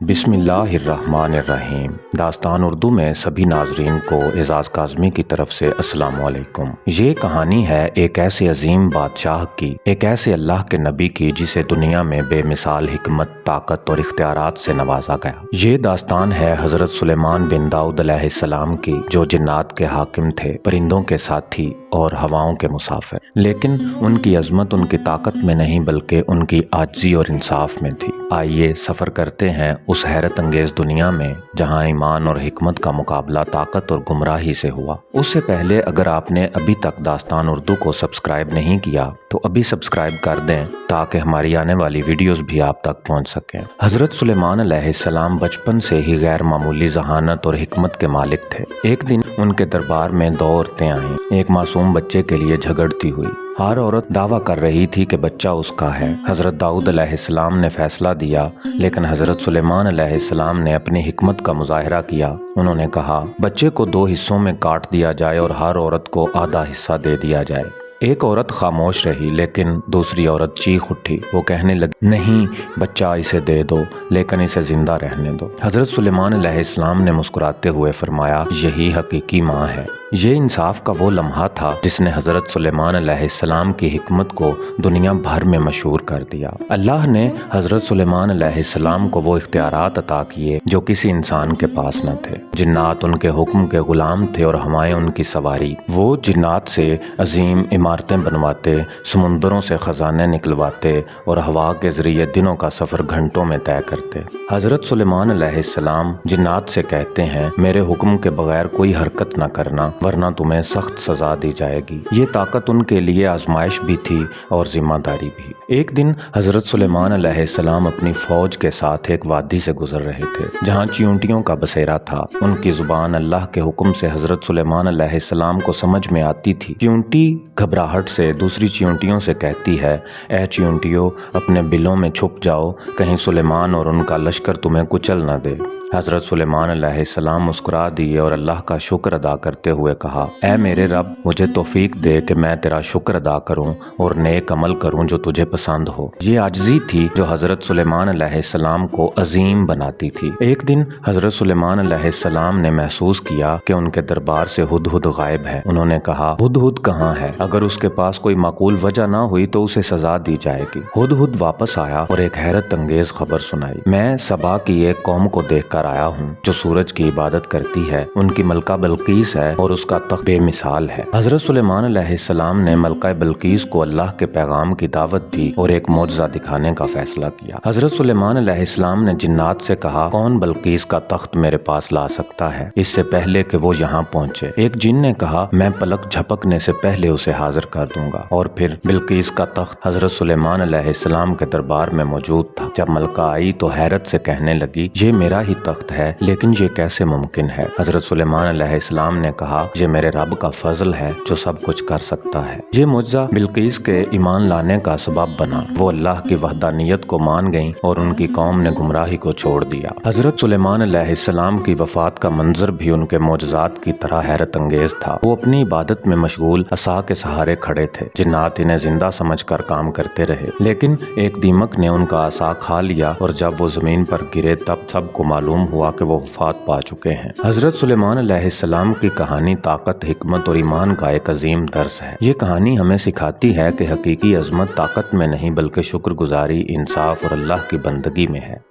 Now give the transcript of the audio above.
बिस्मिल्लाहिर्रहमानिर्रहीम। दास्तान उर्दू में सभी नाजरीन को एजाज काज़मी की तरफ से अस्सलाम वालेकुम। ये कहानी है एक ऐसे अजीम बादशाह की, एक ऐसे अल्लाह के नबी की जिसे दुनिया में बेमिसाल हिकमत, ताकत और इख्तियारात से नवाजा गया। ये दास्तान है हजरत सुलेमान बिन दाऊद अलैहिस्सलाम की, जो जिन्नात के हाकिम थे, परिंदों के साथी और हवाओं के मुसाफिर। लेकिन उनकी अजमत उनकी ताकत में नहीं बल्कि उनकी आजिज़ी और इंसाफ में थी। आइए सफ़र करते हैं उस हैरत अंगेज दुनिया में जहां ईमान और हिकमत का मुकाबला ताकत और गुमराही से हुआ। उससे पहले अगर आपने अभी तक दास्तान उर्दू को सब्सक्राइब नहीं किया तो अभी सब्सक्राइब कर दें ताकि हमारी आने वाली वीडियोस भी आप तक पहुंच सकें। हजरत सुलेमान अलैहिस्सलाम बचपन से ही गैर मामूली जहानत और हिकमत के मालिक थे। एक दिन उनके दरबार में दो औरतें आईं, एक मासूम बच्चे के लिए झगड़ती हुई। हर औरत दावा कर रही थी कि बच्चा उसका है। हजरत दाऊद अलैहिस्सलाम ने फैसला दिया, लेकिन हजरत सुलेमान अलैहिस्सलाम ने अपनी हिकमत का मुजाहिरा किया। उन्होंने कहा, बच्चे को 2 हिस्सों में काट दिया जाए और हर औरत को आधा हिस्सा दे दिया जाए। एक औरत खामोश रही, लेकिन दूसरी औरत चीख उठी। वो कहने लगी, नहीं, बच्चा इसे दे दो, लेकिन इसे जिंदा रहने दो। हजरत सुलेमान अलैहिस्सलाम ने मुस्कुराते हुए फरमाया, यही हकीकी माँ है। ये इंसाफ का वो लम्हा था जिसने हजरत सुलेमान अलैहिस्सलाम की हिकमत को दुनिया भर में मशहूर कर दिया। अल्लाह ने हजरत सुलेमान अलैहिस्सलाम को वो इख्तियारात अता किए जो किसी इंसान के पास न थे। जिन्नात उनके हुक्म के गुलाम थे और हवाएं उनकी सवारी। वो जिन्नात से अजीम इमारतें बनवाते, समुंदरों से खजाने निकलवाते और हवा के जरिए दिनों का सफर घंटों में तय करते। हजरत सुलेमान अलैहिस्सलाम जिन्नात से कहते हैं, मेरे हुक्म के बगैर कोई हरकत न करना, वरना तुम्हें सख्त सजा दी जाएगी। ये ताकत उनके लिए आजमाइश भी थी और जिम्मेदारी भी। एक दिन हजरत सुलेमान अलैहिस्सलाम अपनी फौज के साथ एक वादी से गुजर रहे थे जहाँ चींटियों का बसेरा था। उनकी जुबान अल्लाह के हुक्म से हजरत सुलेमान अलैहिस्सलाम को समझ में आती थी। चींटी घबराहट से दूसरी चींटियों से कहती है, ऐ चींटियों, अपने बिलों में छुप जाओ, कहीं सुलेमान और उनका लश्कर तुम्हें कुचल न दे। हजरत सुलेमान अलैहिस्सलाम मुस्कुरा दिए और अल्लाह का शुक्र अदा करते हुए कहा, ऐ मेरे रब, मुझे तौफीक दे कि मैं तेरा शुक्र अदा करूं और नेक अमल करूं जो तुझे पसंद हो। ये आजिज़ी थी जो हजरत सुलेमान अलैहिस्सलाम को अजीम बनाती थी। एक दिन हजरत सुलेमान अलैहिस्सलाम ने महसूस किया कि उनके दरबार से हुदहुद गायब है। उन्होंने कहा, हुदहुद कहाँ है? अगर उसके पास कोई माकूल वजह ना हुई तो उसे सजा दी जाएगी। हुदहुद वापस आया और एक हैरत अंगेज खबर सुनाई। मैं सबा की एक कौम को देखकर आया हूँ जो सूरज की इबादत करती है। उनकी मलका बल्कीस है और उसका तख्त बेमिसाल है। हजरत सुलेमान अलैहिस्सलाम ने मलका बल्कीस को अल्लाह के पैगाम की दावत दी और एक मौजज़ा दिखाने का फैसला किया। हजरत सुलेमान अलैहिस्सलाम ने जिन्नात से कहा, कौन बल्कीस का तख्त मेरे पास ला सकता है इससे पहले कि वो यहाँ पहुँचे? एक जिन ने कहा, मैं पलक झपकने से पहले उसे हाजिर कर दूंगा। और फिर बिल्कीस का तख्त हजरत सुलेमान अलैहिस्सलाम के दरबार में मौजूद था। जब मलका आई तो हैरत से कहने लगी, ये मेरा ही तख्त है, लेकिन ये कैसे मुमकिन है? हजरत सुलेमान अलैहिस्सलाम ने कहा, ये मेरे रब का फजल है जो सब कुछ कर सकता है। ये मुअज्जा बिल्कीस के ईमान लाने का सबब बना। वो अल्लाह की वहदानियत को मान गईं और उनकी कौम ने गुमराही को छोड़ दिया। हजरत सुलेमान अलैहिस्सलाम की वफात का मंजर भी उनके मोजज़ात की तरह हैरत अंगेज था। वो अपनी इबादत में मशगूल असा के सहारे खड़े थे। जिन्नात इन्हें जिंदा समझकर काम करते रहे, लेकिन एक दीमक ने उनका असा खा लिया और जब वो जमीन पर गिरे तब सबको मालूम हुआ कि वो वफात पा चुके हैं। हजरत सुलेमान अलैहिस्सलाम की कहानी ताकत, हिकमत और ईमान का एक अजीम दर्स है। ये कहानी हमें सिखाती है कि हकीकी अजमत ताकत में नहीं बल्कि शुक्रगुजारी, इंसाफ और अल्लाह की बंदगी में है।